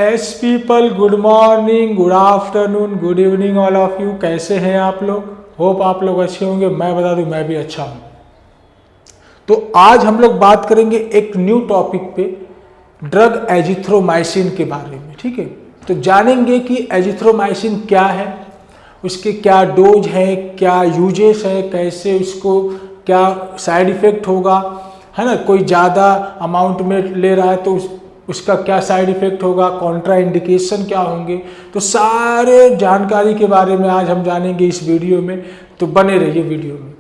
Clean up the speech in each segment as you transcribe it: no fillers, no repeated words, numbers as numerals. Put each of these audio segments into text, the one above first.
Yes people, good morning, good afternoon, good evening all of you. कैसे हैं आप लोग? होप आप लोग अच्छे होंगे। मैं बता दूं मैं भी अच्छा हूं। तो आज हम लोग बात करेंगे एक न्यू टॉपिक पे, ड्रग एजिथ्रोमाइसिन के बारे में। ठीक है, तो जानेंगे कि एजिथ्रोमाइसिन क्या है, उसके क्या डोज है, क्या यूजेस है, कैसे उसको क्या साइड इफेक्ट होगा, है ना। कोई ज़्यादा अमाउंट में ले रहा है तो उसका क्या साइड इफेक्ट होगा, कॉन्ट्रा इंडिकेशन क्या होंगे। तो सारे जानकारी के बारे में आज हम जानेंगे इस वीडियो में, तो बने रहिए वीडियो में।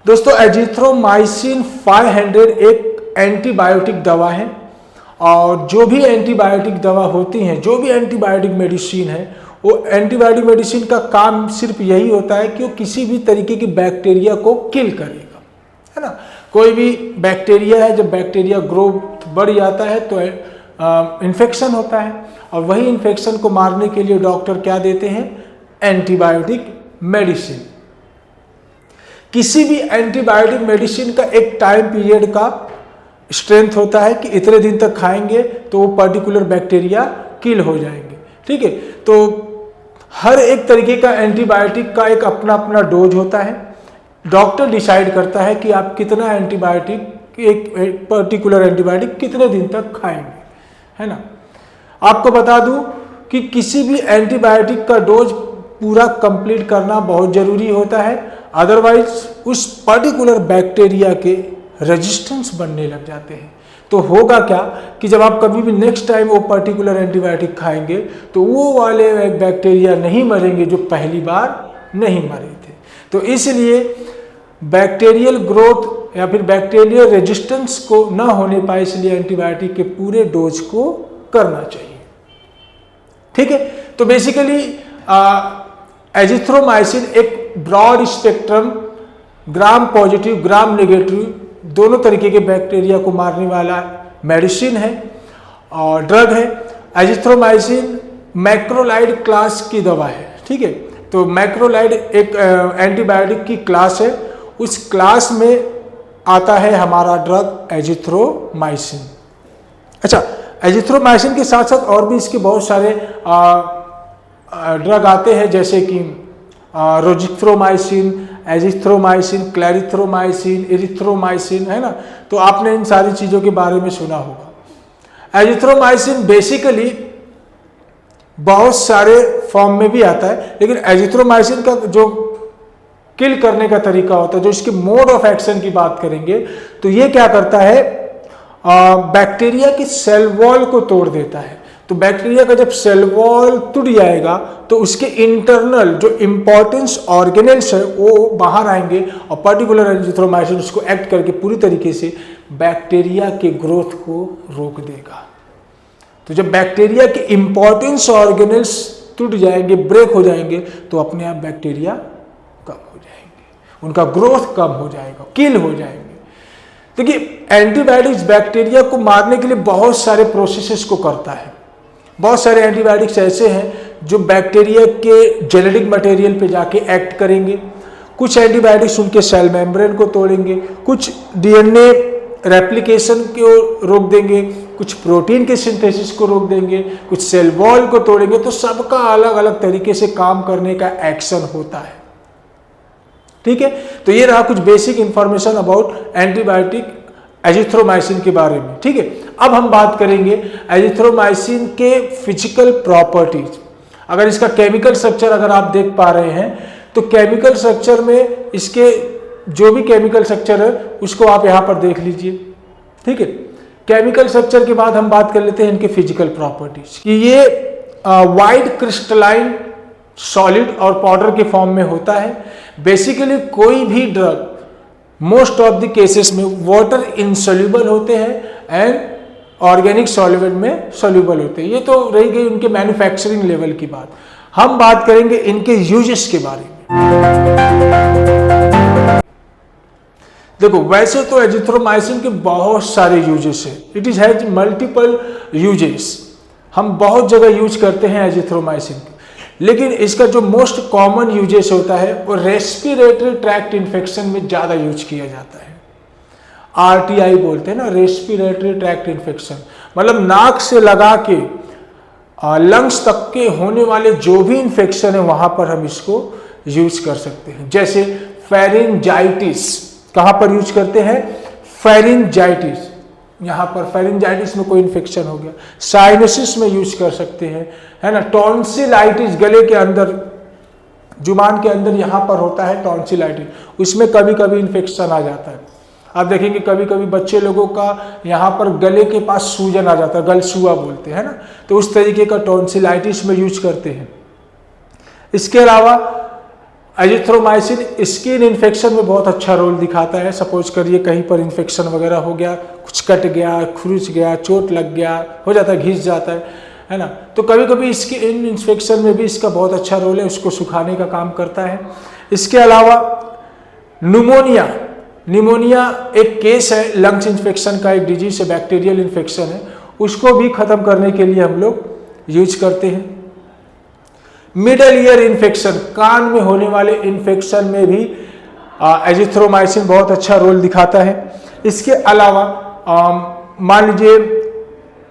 दोस्तों, एजिथ्रोमाइसिन 500 एक एंटीबायोटिक दवा है, और जो भी एंटीबायोटिक दवा होती हैं, जो भी एंटीबायोटिक मेडिसिन है, वो एंटीबायोटिक मेडिसिन का काम सिर्फ यही होता है कि वो किसी भी तरीके की बैक्टीरिया को किल करेगा, है ना। कोई भी बैक्टीरिया है, जब बैक्टीरिया ग्रोथ बढ़ जाता है तो इन्फेक्शन होता है, और वही इन्फेक्शन को मारने के लिए डॉक्टर क्या देते हैं? Antibiotic medicine. किसी भी एंटीबायोटिक मेडिसिन का एक टाइम पीरियड का स्ट्रेंथ होता है कि इतने दिन तक खाएंगे तो वो पर्टिकुलर बैक्टीरिया किल हो जाएंगे। ठीक है, तो हर एक तरीके का एंटीबायोटिक का एक अपना अपना डोज होता है। डॉक्टर डिसाइड करता है कि आप कितना एंटीबायोटिक, एक पर्टिकुलर एंटीबायोटिक कितने दिन तक खाएंगे, है ना। आपको बता दूं कि किसी भी एंटीबायोटिक का डोज पूरा कंप्लीट करना बहुत जरूरी होता है, अदरवाइज उस पर्टिकुलर बैक्टीरिया के रेजिस्टेंस बनने लग जाते हैं। तो होगा क्या कि जब आप कभी भी नेक्स्ट टाइम वो पर्टिकुलर एंटीबायोटिक खाएंगे तो वो वाले बैक्टीरिया नहीं मरेंगे जो पहली बार नहीं मरे थे। तो इसलिए बैक्टीरियल ग्रोथ या फिर बैक्टीरियल रेजिस्टेंस को ना होने पाए, इसलिए एंटीबायोटिक के पूरे डोज को करना चाहिए। ठीक है, तो बेसिकली एजिथ्रोमाइसिन एक broad spectrum gram positive gram negative दोनों तरीके के बैक्टीरिया को मारने वाला मेडिसिन है और ड्रग है। एजिथ्रोमाइसिन मैक्रोलाइड क्लास की दवा है। ठीक है, तो मैक्रोलाइड एक एंटीबायोटिक की क्लास है, उस क्लास में आता है हमारा ड्रग एजिथ्रोमाइसिन। अच्छा, एजिथ्रोमाइसिन के साथ साथ और भी इसके बहुत सारे ड्रग आते हैं, जैसे कि रोजिथ्रोमाइसिन, एजिथ्रोमाइसिन, क्लैरिथ्रोमाइसिन, एरिथ्रोमाइसिन, है ना। तो आपने इन सारी चीज़ों के बारे में सुना होगा। एजिथ्रोमाइसिन बेसिकली बहुत सारे फॉर्म में भी आता है, लेकिन एजिथ्रोमाइसिन का जो किल करने का तरीका होता है, जो इसके मोड ऑफ एक्शन की बात करेंगे, तो ये क्या करता है? बैक्टीरिया की सेल वॉल को तोड़ देता है। तो बैक्टीरिया का जब सेल वॉल टूट जाएगा तो उसके इंटरनल जो इंपॉर्टेंस ऑर्गेनेल्स है वो बाहर आएंगे, और पर्टिकुलर एजिथ्रोमाइसिन उसको एक्ट करके पूरी तरीके से बैक्टीरिया के ग्रोथ को रोक देगा। तो जब बैक्टीरिया के इंपॉर्टेंस ऑर्गेनेल्स टूट जाएंगे, ब्रेक हो जाएंगे, तो अपने आप बैक्टीरिया कम हो जाएंगे, उनका ग्रोथ कम हो जाएगा, किल हो जाएंगे। देखिए, एंटीबायोटिक्स बैक्टीरिया को मारने के लिए बहुत सारे प्रोसेसेस को करता है। बहुत सारे एंटीबायोटिक्स ऐसे हैं जो बैक्टीरिया के जेनेटिक मटेरियल पे जाके एक्ट करेंगे। कुछ एंटीबायोटिक्स उनके सेल मेम्ब्रेन को तोड़ेंगे, कुछ डीएनए रेप्लिकेशन को रोक देंगे, कुछ प्रोटीन के सिंथेसिस को रोक देंगे, कुछ सेल वॉल को तोड़ेंगे। तो सबका अलग अलग तरीके से काम करने का एक्शन होता है। ठीक है, तो ये रहा कुछ basic information about antibiotic azithromycin के बारे में। ठीक है, अब हम बात करेंगे एजिथ्रोमाइसिन के फिजिकल प्रॉपर्टीज। अगर इसका केमिकल स्ट्रक्चर अगर आप देख पा रहे हैं, तो केमिकल स्ट्रक्चर में इसके जो भी केमिकल स्ट्रक्चर है उसको आप यहाँ पर देख लीजिए। ठीक है, केमिकल स्ट्रक्चर के बाद हम बात कर लेते हैं इनके फिजिकल प्रॉपर्टीज कि ये वाइड क्रिस्टलाइन सॉलिड और पाउडर के फॉर्म में होता है। बेसिकली कोई भी drug most of the cases में वाटर इनसोल्यूबल होते हैं एंड ऑर्गेनिक सॉल्वेंट में सोल्यूबल होते हैं। ये तो रही गई उनके मैन्युफैक्चरिंग लेवल की बात। हम बात करेंगे इनके यूजेस के बारे में। देखो, वैसे तो एजिथ्रोमाइसिन के बहुत सारे यूजेस है, it is has multiple uses. हम बहुत जगह यूज करते हैं एजिथ्रोमाइसिन के, लेकिन इसका जो मोस्ट कॉमन यूजेस होता है वो रेस्पिरेटरी ट्रैक्ट इन्फेक्शन में ज़्यादा यूज किया जाता है। RTI बोलते हैं ना, रेस्पिरेटरी ट्रैक्ट इन्फेक्शन, मतलब नाक से लगा के लंग्स तक के होने वाले जो भी इन्फेक्शन है वहां पर हम इसको यूज कर सकते हैं। जैसे फेरिंजाइटिस, कहां पर यूज करते हैं? फेरिंजाइटिस, यहाँ पर फेरिंजाइटिस में कोई इन्फेक्शन हो गया। साइनसिस में यूज कर सकते हैं, है ना। टॉन्सिलाइटिस, गले के अंदर, जुबान के अंदर यहाँ पर होता है टॉन्सिलाइटिस, उसमें कभी कभी इन्फेक्शन आ जाता है। आप देखेंगे कभी कभी बच्चे लोगों का यहाँ पर गले के पास सूजन आ जाता है, गलसुआ बोलते हैं ना, तो उस तरीके का टॉन्सिलाइटिस में यूज करते हैं। इसके अलावा एजिथ्रोमाइसिन स्किन इन्फेक्शन में बहुत अच्छा रोल दिखाता है। सपोज करिए कहीं पर इन्फेक्शन वगैरह हो गया, कुछ कट गया, खुरुच गया, चोट लग गया, हो जाता है, घिस जाता है ना, तो कभी कभी इसके इन इन्फेक्शन में भी इसका बहुत अच्छा रोल है, उसको सुखाने का काम करता है। इसके अलावा न्यूमोनिया, निमोनिया एक केस है लंग्स इन्फेक्शन का, एक डिजीज है, बैक्टीरियल इन्फेक्शन है, उसको भी खत्म करने के लिए हम लोग यूज करते हैं। मिडल ईयर इन्फेक्शन, कान में होने वाले इन्फेक्शन में भी एजिथ्रोमाइसिन बहुत अच्छा रोल दिखाता है। इसके अलावा मान लीजिए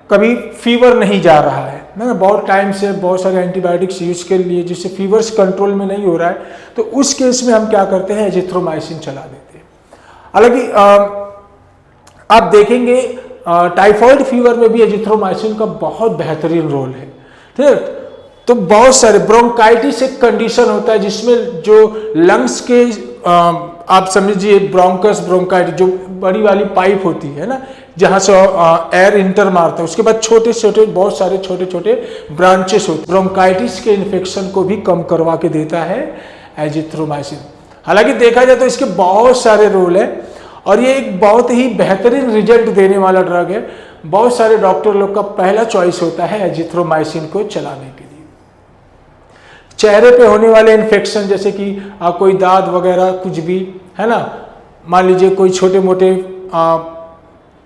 कभी फीवर नहीं जा रहा है ना, बहुत टाइम से बहुत सारे एंटीबायोटिक्स यूज कर लिए जिससे फीवर्स कंट्रोल में नहीं हो रहा है, तो उस केस में हम क्या करते हैं? एजिथ्रोमाइसिन चला देते हैं। हालांकि आप देखेंगे टाइफाइड फीवर में भी एजिथ्रोमाइसिन का बहुत बेहतरीन रोल है, ठीक। तो बहुत सारे ब्रोंकाइटिस एक कंडीशन होता है जिसमें जो लंग्स के आप समझिए ब्रोंकस ब्रोंकाइटिस, जो बड़ी वाली पाइप होती है ना, जहां से एयर इंटर मारता है, उसके बाद छोटे छोटे बहुत सारे छोटे छोटे ब्रांचेस होते हैं, ब्रोंकाइटिस के इन्फेक्शन को भी कम करवा के देता है एजिथ्रोमाइसिन। हालांकि देखा जाए तो इसके बहुत सारे रोल है और ये एक बहुत ही बेहतरीन रिजल्ट देने वाला ड्रग है। बहुत सारे डॉक्टर लोग का पहला चॉइस होता है एजिथ्रोमाइसिन को चलाने के लिए। चेहरे पे होने वाले इन्फेक्शन जैसे कि कोई दाद वगैरह कुछ भी है ना, मान लीजिए कोई छोटे मोटे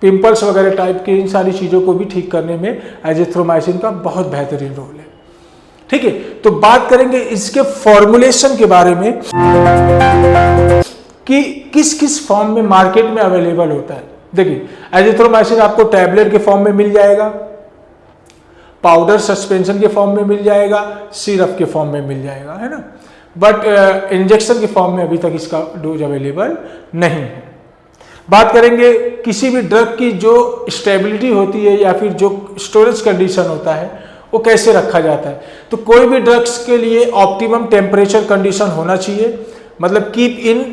पिंपल्स वगैरह टाइप के, इन सारी चीज़ों को भी ठीक करने में एजिथ्रोमाइसिन का बहुत बेहतरीन रोल है, ठीक है। तो बात करेंगे इसके फॉर्मुलेशन के बारे में कि किस किस फॉर्म में मार्केट में अवेलेबल होता है। देखिए एजिथ्रोमाइसिन आपको टैबलेट के फॉर्म में मिल जाएगा, पाउडर सस्पेंशन के फॉर्म में मिल जाएगा, सिरप के फॉर्म में मिल जाएगा, है ना, बट इंजेक्शन के फॉर्म में अभी तक इसका डोज अवेलेबल नहीं है। बात करेंगे किसी भी ड्रग की जो स्टेबिलिटी होती है या फिर जो स्टोरेज कंडीशन होता है वो कैसे रखा जाता है। तो कोई भी ड्रग्स के लिए ऑप्टिमम टेम्परेचर कंडीशन होना चाहिए, मतलब keep in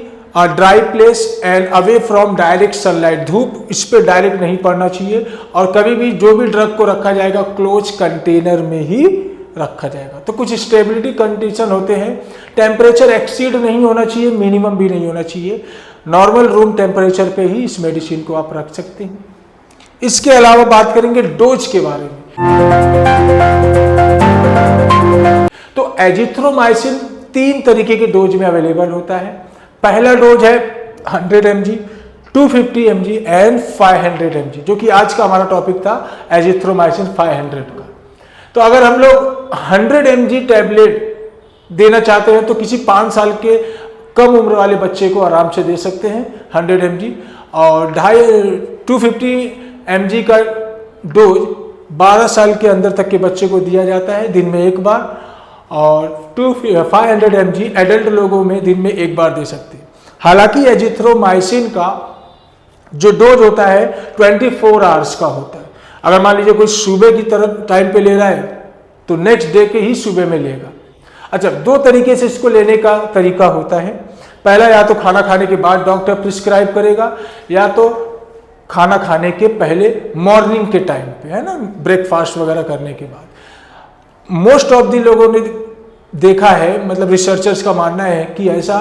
dry place and away from direct sunlight, धूप इस पर डायरेक्ट नहीं पड़ना चाहिए, और कभी भी जो भी ड्रग को रखा जाएगा क्लोज कंटेनर में ही रखा जाएगा। तो कुछ स्टेबिलिटी कंडीशन होते हैं, टेम्परेचर एक्सीड नहीं होना चाहिए, मिनिमम भी नहीं होना चाहिए, नॉर्मल रूम टेम्परेचर पे ही इस मेडिसिन को आप रख सकते हैं। इसके अलावा बात करेंगे डोज के बारे में। तो एजिथ्रोमाइसिन 3 तरीके के डोज में अवेलेबल होता है। पहला डोज है 100 mg, 250 mg एंड 500 mg, जो कि आज का हमारा टॉपिक था एजिथ्रोमाइसिन 500 का। तो अगर हम लोग 100 mg टैबलेट देना चाहते हैं तो किसी 5 साल के कम उम्र वाले बच्चे को आराम से दे सकते हैं 100 mg, और 250 mg का डोज 12 साल के अंदर तक के बच्चे को दिया जाता है दिन में एक बार, और 500 mg एडल्ट लोगों में दिन में एक बार दे सकते हैं। हालांकि एजिथ्रोमाइसिन का जो डोज होता है 24 आवर्स का होता है। अगर मान लीजिए कोई सुबह की तरफ टाइम पे ले रहा है तो नेक्स्ट डे के ही सुबह में लेगा। अच्छा, 2 तरीके से इसको लेने का तरीका होता है। पहला, या तो खाना खाने के बाद डॉक्टर प्रिस्क्राइब करेगा, या तो खाना खाने के पहले मॉर्निंग के टाइम पे, है ना, ब्रेकफास्ट वगैरह करने के बाद। मोस्ट ऑफ दी लोगों ने देखा है, मतलब रिसर्चर्स का मानना है कि ऐसा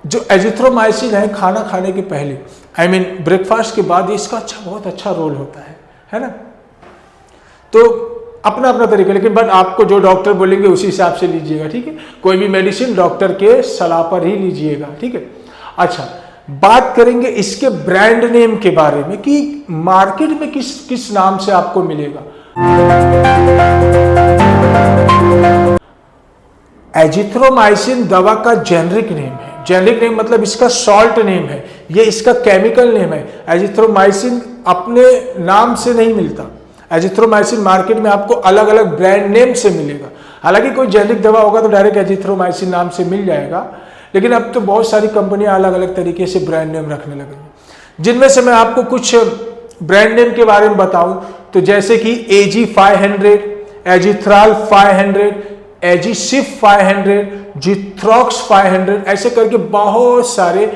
जो एजिथ्रोमाइसिन है खाना खाने के पहले, आई मीन ब्रेकफास्ट के बाद, इसका बहुत अच्छा रोल होता है ना। तो अपना अपना तरीका, लेकिन बट आपको जो डॉक्टर बोलेंगे उसी हिसाब से लीजिएगा, ठीक है। कोई भी मेडिसिन डॉक्टर के सलाह पर ही लीजिएगा, ठीक है। अच्छा, बात करेंगे इसके ब्रांड नेम के बारे में कि मार्केट में किस किस नाम से आपको मिलेगा। एजिथ्रोमाइसिन दवा का जेनरिक नेम है। जेनरिक नेम मतलब इसका शॉर्ट नेम है, ये इसका केमिकल नेम है। एजिथ्रोमाइसिन अपने नाम से नहीं मिलता। एजिथ्रोमाइसिन मार्केट में आपको अलग अलग ब्रांड नेम से मिलेगा। हालांकि कोई जेनेरिक दवा होगा तो डायरेक्ट एजिथ्रोमाइसिन नाम से मिल जाएगा, लेकिन अब तो बहुत सारी कंपनियां अलग अलग तरीके से ब्रांड नेम रखने लगी, जिनमें से मैं आपको कुछ ब्रांड नेम के बारे में बताऊं तो जैसे कि AG500, एजिथ्राल 500, एजीसिफ 500, जिथ्रॉक्स 500, ऐसे करके बहुत सारे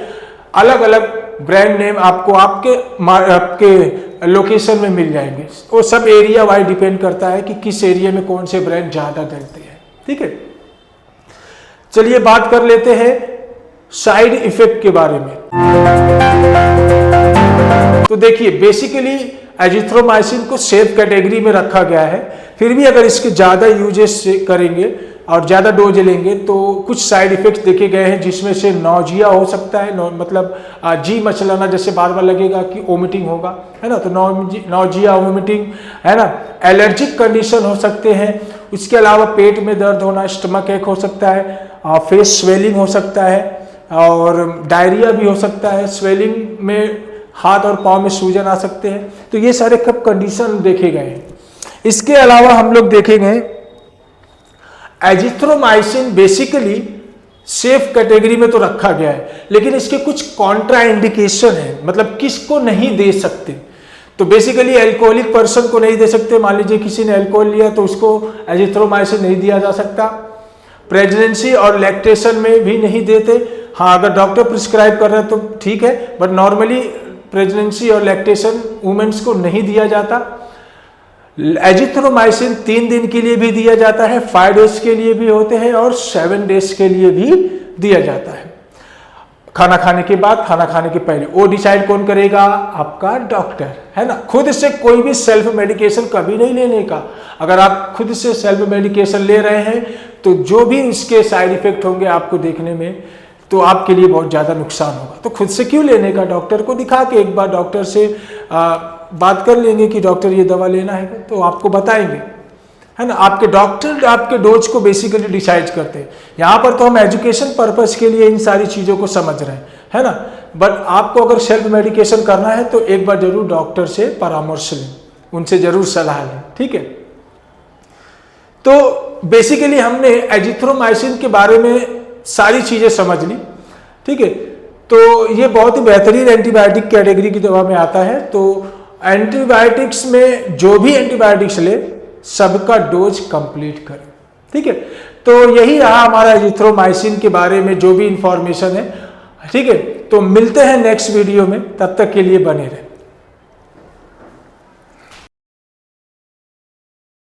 अलग अलग ब्रांड नेम आपको आपके लोकेशन में मिल जाएंगे। वो सब एरिया वाइज डिपेंड करता है कि किस एरिया में कौन से ब्रांड ज्यादा डलते हैं। ठीक है, चलिए बात कर लेते हैं साइड इफेक्ट के बारे में। तो देखिए, बेसिकली एजिथ्रोमाइसिन को सेफ कैटेगरी में रखा गया है, फिर भी अगर इसके ज़्यादा यूजेस करेंगे और ज़्यादा डोज लेंगे तो कुछ साइड इफेक्ट्स देखे गए हैं, जिसमें से नौजिया हो सकता है, मतलब जी मचलाना, जैसे बार बार लगेगा कि वोमिटिंग होगा, है ना, तो नौजिया, वोमिटिंग, है ना, एलर्जिक कंडीशन हो सकते हैं। उसके अलावा पेट में दर्द होना, स्टमक एक हो सकता है, फेस स्वेलिंग हो सकता है और डायरिया भी हो सकता है। स्वेलिंग में हाथ और पाँव में सूजन आ सकते हैं। तो ये सारे कब कंडीशन देखे गए हैं। इसके अलावा हम लोग देखेंगे एजिथ्रोमाइसिन बेसिकली सेफ कैटेगरी में तो रखा गया है, लेकिन इसके कुछ कॉन्ट्रा इंडिकेशन है, मतलब किसको नहीं दे सकते। तो बेसिकली अल्कोहलिक पर्सन को नहीं दे सकते। मान लीजिए किसी ने अल्कोहल लिया तो उसको एजिथ्रोमाइसिन नहीं दिया जा सकता। प्रेगनेंसी और लैक्टेशन में भी नहीं देते। हाँ, अगर डॉक्टर प्रिस्क्राइब कर रहे हैं तो ठीक है, बट नॉर्मली प्रेगनेंसी और लैक्टेशन वुमेन्स को नहीं दिया जाता। एजिथ्रोमाइसिन 3 दिन के लिए भी दिया जाता है, 5 डेज के लिए भी होते हैं और 7 डेज के लिए भी दिया जाता है। खाना खाने के बाद, खाना खाने के पहले, वो डिसाइड कौन करेगा? आपका डॉक्टर, है ना। खुद से कोई भी सेल्फ मेडिकेशन कभी नहीं लेने का। अगर आप खुद से सेल्फ मेडिकेशन ले रहे हैं तो जो भी इसके साइड इफेक्ट होंगे आपको देखने में, तो आपके लिए बहुत ज़्यादा नुकसान होगा। तो खुद से क्यों लेने का? डॉक्टर को दिखा के एक बार डॉक्टर से बात कर लेंगे कि डॉक्टर ये दवा लेना है, तो आपको बताएंगे, है ना। आपके डॉक्टर आपके डोज को बेसिकली डिसाइड करते हैं। यहाँ पर तो हम एजुकेशन पर्पस के लिए इन सारी चीज़ों को समझ रहे हैं, है ना। बट आपको अगर सेल्फ मेडिकेशन करना है तो एक बार जरूर डॉक्टर से परामर्श लें, उनसे जरूर सलाह लें। ठीक है, तो बेसिकली हमने एजिथ्रोमाइसिन के बारे में सारी चीजें समझ ली। ठीक है, तो ये बहुत ही बेहतरीन एंटीबायोटिक कैटेगरी की दवा में आता है। तो एंटीबायोटिक्स में जो भी एंटीबायोटिक्स ले, सबका डोज कंप्लीट करें। ठीक है, तो यही रहा हमारा एजिथ्रोमाइसिन के बारे में जो भी इंफॉर्मेशन है। ठीक है, तो मिलते हैं नेक्स्ट वीडियो में, तब तक के लिए बने रहें।